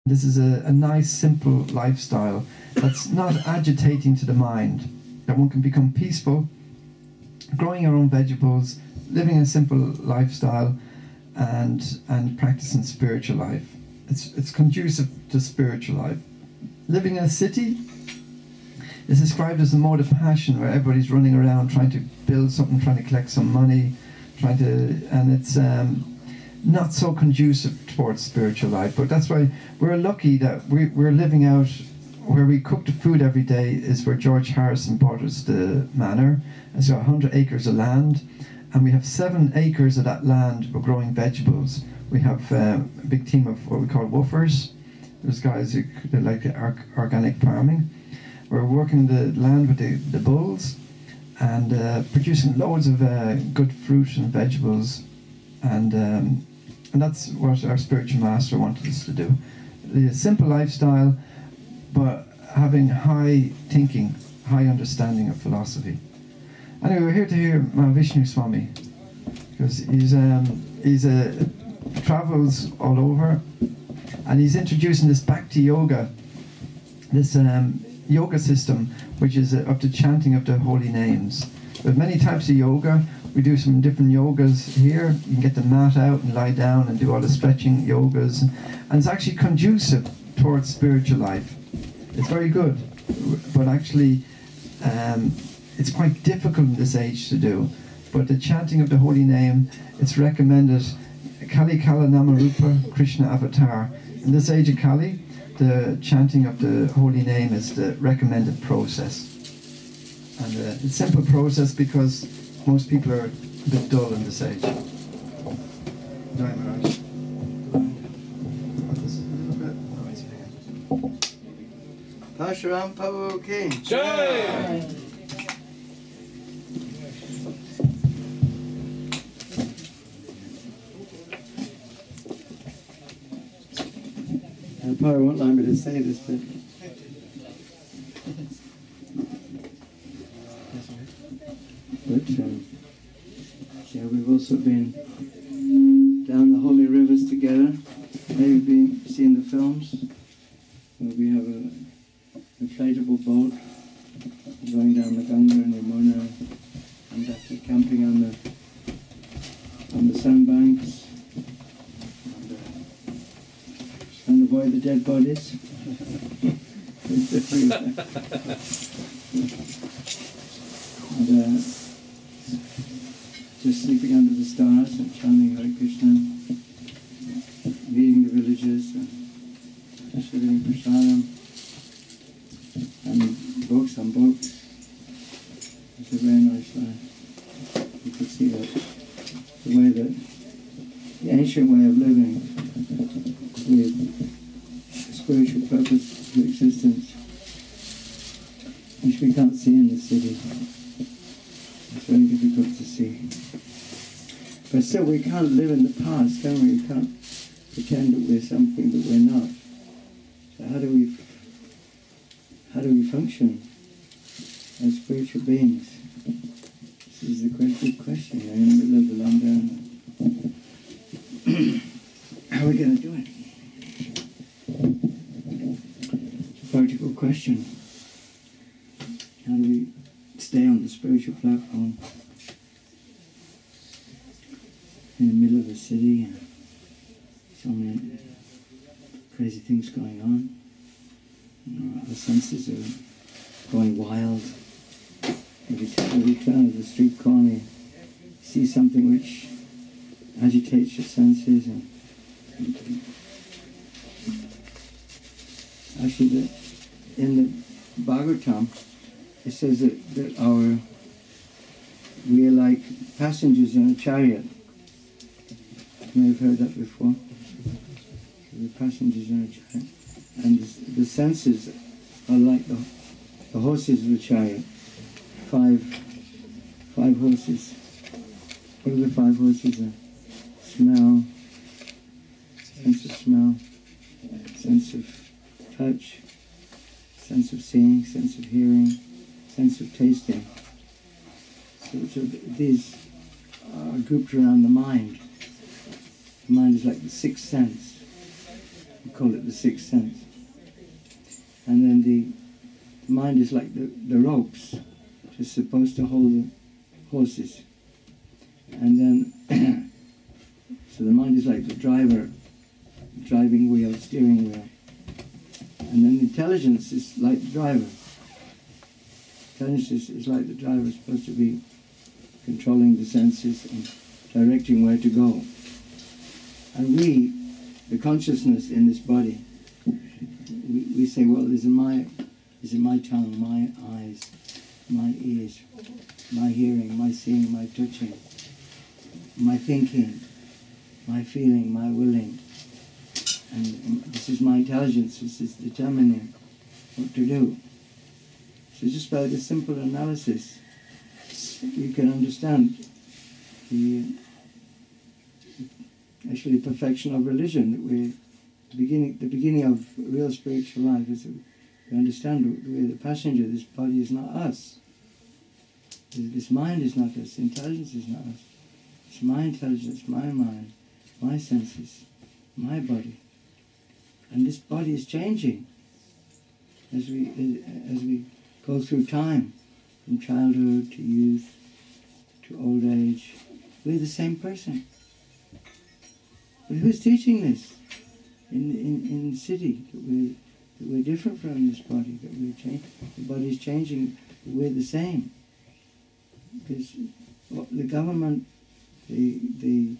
This is a nice, simple lifestyle that's not agitating to the mind, that one can become peaceful, growing your own vegetables, living a simple lifestyle, and practicing spiritual life. It's conducive to spiritual life. Living in a city is described as a mode of passion where everybody's running around trying to build something, trying to collect some money, and it's not so conducive towards spiritual life. But that's why we're lucky that we're living out where we cook the food every day. Is where George Harrison bought us the manor. It's got 100 acres of land, and we have 7 acres of that land for growing vegetables. We have a big team of what we call woofers. There's guys who like organic farming. We're working the land with the bulls and producing loads of good fruit and vegetables, and that's what our spiritual master wanted us to do. The simple lifestyle, but having high thinking, high understanding of philosophy. Anyway, we're here to hear Mahavishnu Swami, because he's travels all over, and he's introducing this Bhakti yoga, this yoga system, which is of the chanting of the holy names. There are many types of yoga. We do some different yogas here. You can get the mat out and lie down and do all the stretching yogas, and it's actually conducive towards spiritual life. It's very good, but actually it's quite difficult in this age to do. But the chanting of the holy name, it's recommended. Kali Kala Namarupa Krishna Avatar. In this age of Kali, the chanting of the holy name is the recommended process. And it's a simple process because most people are a bit dull in this age. Pashuram Prabhu Ki Jai! I probably won't allow me to say this, but yeah, we've also been down the holy rivers together. Maybe been seeing the films where we have an inflatable boat going down the Ganga and Yamuna, and after camping on the sandbanks. And avoid the dead bodies. And just sleeping under the stars and chanting Hare Krishna, meeting the villagers and distributing prasadam, and books on books. It's a very nice life. You could see that the ancient way of living with spiritual purpose to existence, which we can't see in the city. It's very difficult to see. But still, we can't live in the past, can we? We can't pretend that we're something that we're not. So how do we function as spiritual beings? This is a great big question. We're in the middle of the lockdown. How are we going to do it? It's a practical question. How do we stay on the spiritual platform in the middle of the city and so many crazy things going on? You know, our senses are going wild. Every turn of the street corner you see something which agitates your senses, and actually in the Bhagavatam it says that we are like passengers in a chariot. You may have heard that before. We're passengers in a chariot, and the senses are like the horses of the chariot. Five horses. What are the 5 horses? Smell, sense of smell, sense of touch, sense of seeing, sense of hearing, sense of tasting. So these are grouped around the mind. The mind is like the 6th sense. We call it the sixth sense. And then the mind is like the ropes, which is supposed to hold the horses. And then, so the mind is like the driver, driving wheel, steering wheel. And then intelligence is like the driver. Intelligence is like the driver, supposed to be controlling the senses and directing where to go. And we, the consciousness in this body, we say, well, is it my tongue, my eyes, my ears, my hearing, my seeing, my touching, my thinking, my feeling, my willing. And this is my intelligence, this is determining what to do. So just by the simple analysis, you can understand the actually perfection of religion. That we're the beginning of real spiritual life is that we understand that we're the passenger. This body is not us. This mind is not us. Intelligence is not us. It's my intelligence, my mind, my senses, my body. And this body is changing as we go through time, from childhood to youth to old age. We're the same person. But who's teaching this in the city? That we're different from this body. That the body's changing. We're the same. Because the government, the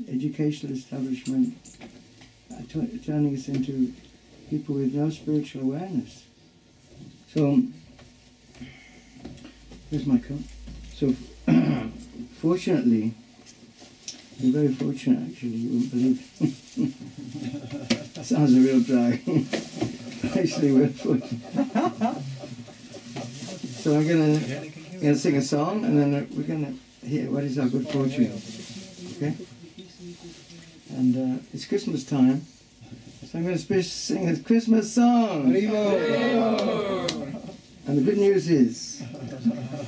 educational establishment, are turning us into people with no spiritual awareness. So, here's my coat. So, fortunately, we're very fortunate actually, you wouldn't believe. Sounds a real drag. Actually, we're fortunate. So I'm gonna sing a song, and then we're gonna hear what is our good fortune. Okay? And it's Christmas time, so I'm going to sing a Christmas song. And the good news is,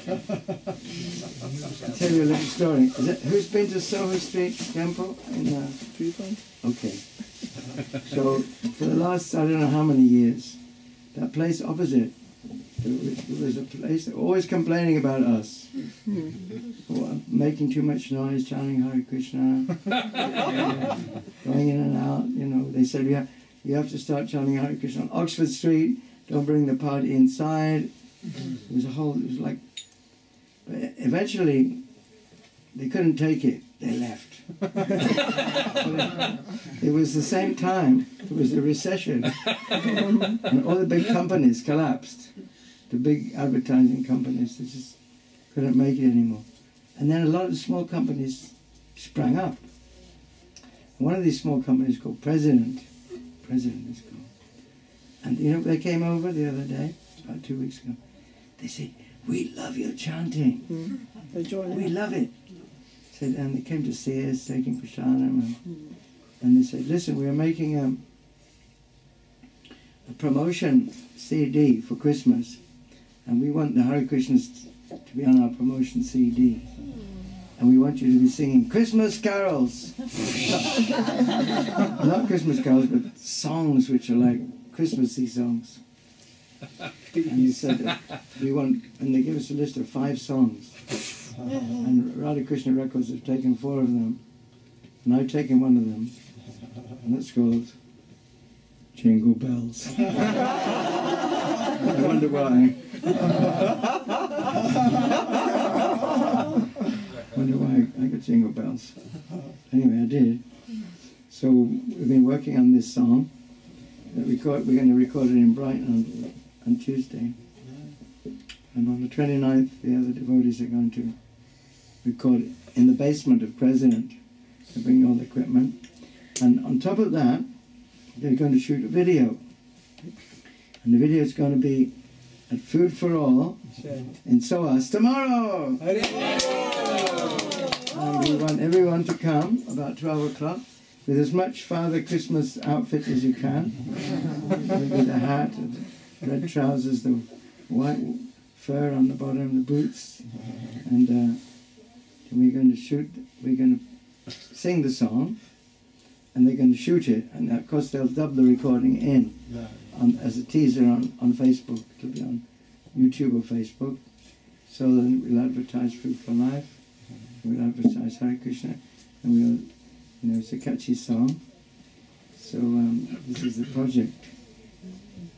I'll tell you a little story. Who's been to Soho Street Temple in Treepoint? Okay. So for the last, I don't know how many years, that place opposite, there was a place that always complaining about us. Making too much noise, chanting Hare Krishna, going in and out. You know, they said you have to start chanting Hare Krishna on Oxford Street. Don't bring the party inside. It was like. But eventually, they couldn't take it. They left. It was the same time. It was a recession, and all the big companies collapsed. The big advertising companies, they just couldn't make it anymore. And then a lot of the small companies sprang up. One of these small companies called President is called. And you know, they came over the other day, about 2 weeks ago. They said, "We love your chanting. We love it." Said, and they came to see us, taking prasadam, and they said, "Listen, we are making a promotion CD for Christmas, and we want the Hare Krishnas to be on our promotion CD. And we want you to be singing Christmas carols." Not Christmas carols, but songs which are like Christmassy songs. And he said, we want, and they give us a list of 5 songs. And Radha Krishna Records have taken 4 of them. And I've taken one of them. And that's called Jingle Bells. I wonder why. Wonder why I got Jingle Bells. Anyway, I did. So we've been working on this song. We're going to record it in Brighton on Tuesday. And on the 29th, the other devotees are going to record in the basement of President. They bring all the equipment. And on top of that, they're going to shoot a video. And the video is going to be at Food for All in SOAS tomorrow. And we want everyone to come about 12 o'clock with as much Father Christmas outfit as you can. With a hat, and red trousers, the white fur on the bottom, the boots. And we're going to sing the song. and they're going to shoot it, and of course they'll dub the recording in as a teaser on Facebook. It'll be on YouTube or Facebook. So then we'll advertise Food for Life, we'll advertise Hare Krishna, and we'll, you know, it's a catchy song. So this is the project.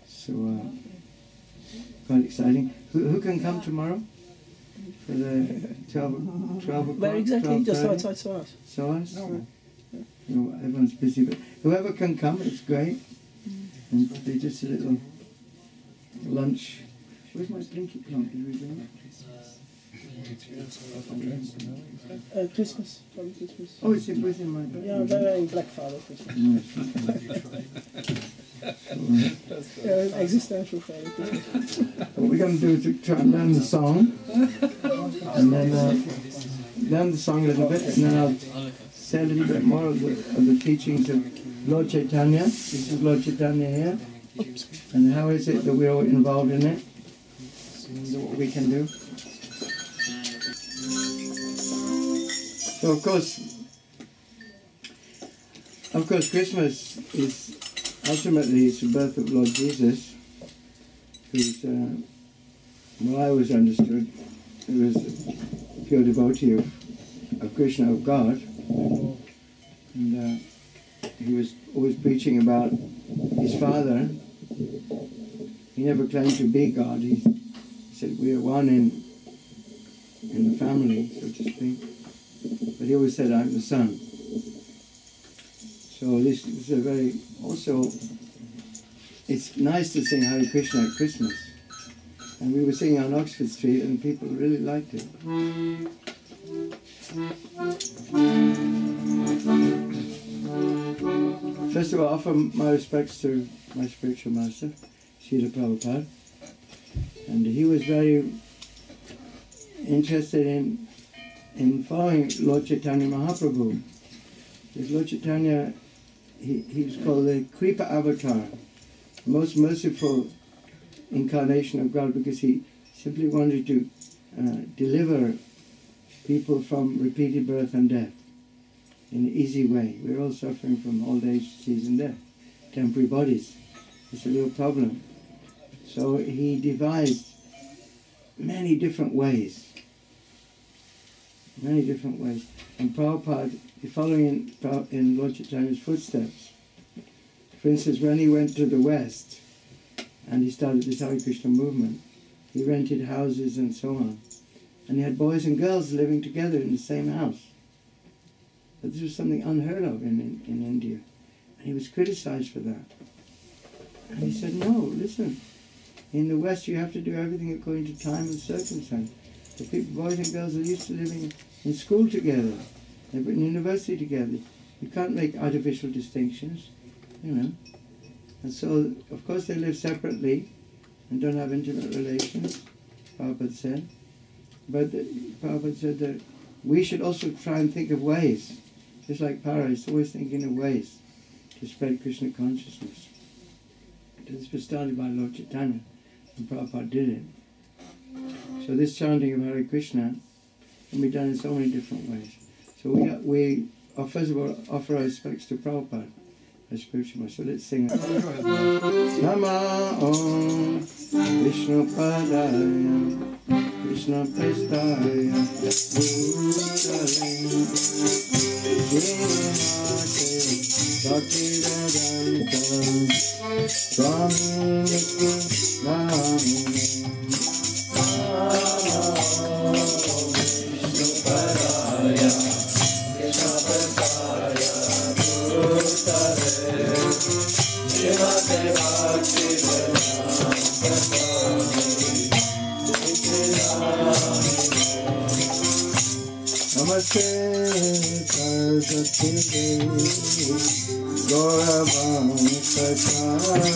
So quite exciting. Who can come tomorrow for the 12 o'clock? Where exactly? Just outside SOAS. SOAS? No. You know, everyone's busy, but whoever can come, it's great. And they just a little lunch. Where's my blinky plant? Did we bring it? Christmas, probably Christmas. Oh, it's within my bag. Yeah, they're in Black Friday Christmas. Yeah, existential Friday Christmas. What we're going to do is to try and learn the song, and then learn the song a little bit, and then I'll say a little bit more of the teachings of Lord Chaitanya. This is Lord Chaitanya here, and how is it that we're all involved in it, and what we can do. So of course, Christmas is ultimately it's the birth of Lord Jesus, who's, well, I always understood, he was a pure devotee of Krishna, of God, and he was always preaching about his father. He never claimed to be God. He said we are one in the family, so to speak. But he always said, I'm the son. So this is a very, also, it's nice to sing Hare Krishna at Christmas. And we were singing on Oxford Street and people really liked it. First of all, I offer my respects to my spiritual master, Srila Prabhupada. And he was very interested in following Lord Chaitanya Mahaprabhu. Because Lord Chaitanya, he was called the Kripa Avatar, the most merciful incarnation of God, because he simply wanted to deliver people from repeated birth and death in an easy way. We're all suffering from old age, disease and death, temporary bodies. It's a real problem. So he devised many different ways. Many different ways. And Prabhupada, following in Lord Chaitanya's footsteps. For instance, when he went to the West and he started this Hare Krishna movement, he rented houses and so on. And he had boys and girls living together in the same house. But this was something unheard of in India. And he was criticized for that. And he said, no, listen, in the West you have to do everything according to time and circumstance. The people, boys and girls are used to living in school together, they've been in university together. You can't make artificial distinctions, you know. And so, of course, they live separately and don't have intimate relations, Prabhupada said. But Prabhupada said that we should also try and think of ways, just like Para is always thinking of ways to spread Krishna consciousness. This was started by Lord Chaitanya, and Prabhupada did it. So this chanting of Hare Krishna can be done in so many different ways. So we first of all offer our respects to Prabhupada as spiritual master. So let's sing it. Nama Om Vishnu Padaya Krishna Prestaya Bhakti Swami Namaste Saraswati Gauravam Sakari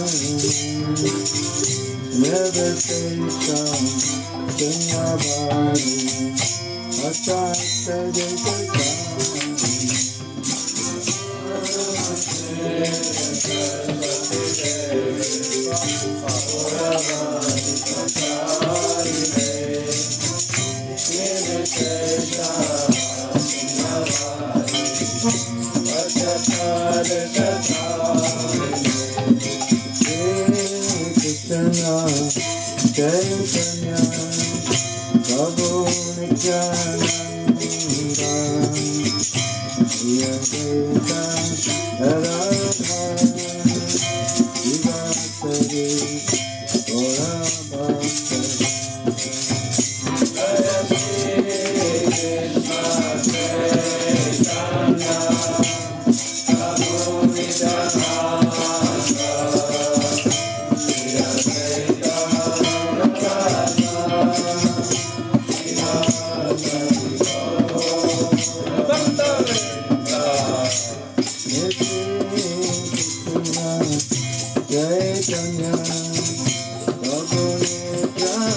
Nirvishesham Sunyavari Achasta Jai Krishna Chaitanya Prabhu Nityananda Shri Advaita Radha Srivastava Gaura Bhakta Jaya Shri Krishna Chaitanya Prabhu Nityananda